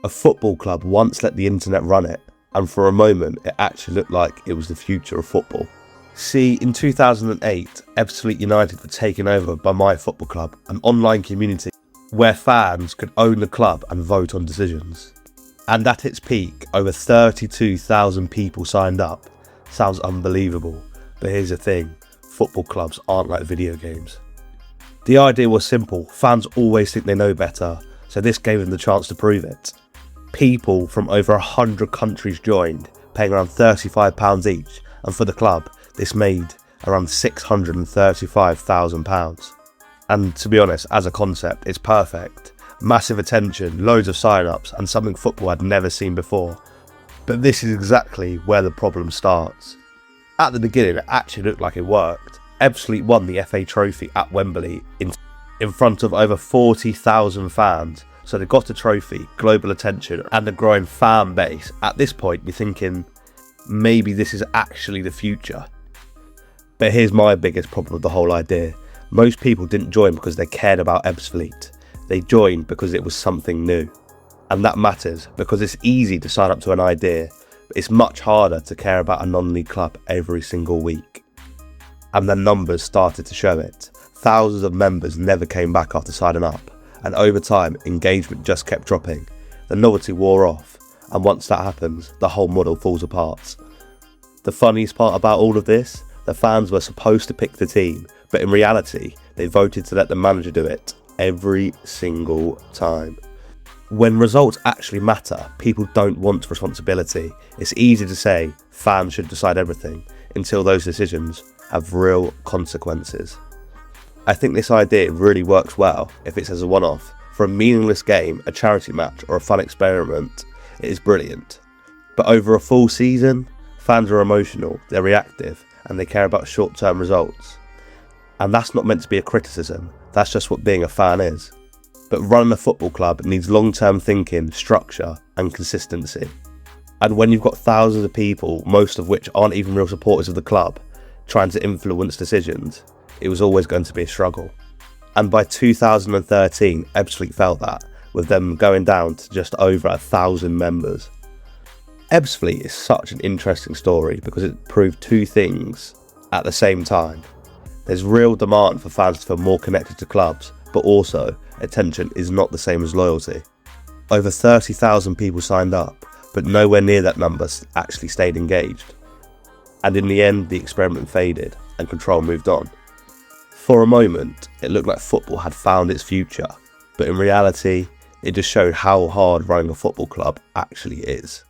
A football club once let the internet run it, and for a moment it actually looked like it was the future of football. See, in 2008, Ebbsfleet United were taken over by MyFootballClub, an online community where fans could own the club and vote on decisions. And at its peak, over 32,000 people signed up. Sounds unbelievable, but here's the thing, football clubs aren't like video games. The idea was simple, fans always think they know better, so this gave them the chance to prove it. People from over 100 countries joined, paying around £35 each, and for the club, this made around £635,000. And to be honest, as a concept, it's perfect. Massive attention, loads of sign-ups, and something football had never seen before. But this is exactly where the problem starts. At the beginning, it actually looked like it worked. Ebbsfleet won the FA Trophy at Wembley in front of over 40,000 fans. So they got a trophy, global attention, and a growing fan base. At this point, you're thinking, maybe this is actually the future. But here's my biggest problem with the whole idea. Most people didn't join because they cared about Ebbsfleet. They joined because it was something new. And that matters, because it's easy to sign up to an idea, but it's much harder to care about a non-league club every single week. And the numbers started to show it. Thousands of members never came back after signing up. And over time, engagement just kept dropping. The novelty wore off, and once that happens, the whole model falls apart. The funniest part about all of this, the fans were supposed to pick the team, but in reality, they voted to let the manager do it every single time. When results actually matter, people don't want responsibility. It's easy to say fans should decide everything until those decisions have real consequences. I think this idea really works well if it's as a one-off. For a meaningless game, a charity match, or a fun experiment, it is brilliant. But over a full season, fans are emotional, they're reactive, and they care about short-term results. And that's not meant to be a criticism, that's just what being a fan is. But running a football club needs long-term thinking, structure, and consistency. And when you've got thousands of people, most of which aren't even real supporters of the club, trying to influence decisions, it was always going to be a struggle. And by 2013, Ebbsfleet felt that, with them going down to just over 1,000 members. Ebbsfleet is such an interesting story because it proved two things at the same time. There's real demand for fans to feel more connected to clubs, but also attention is not the same as loyalty. Over 30,000 people signed up, but nowhere near that number actually stayed engaged. And in the end, the experiment faded and control moved on. For a moment, it looked like football had found its future, but in reality, it just showed how hard running a football club actually is.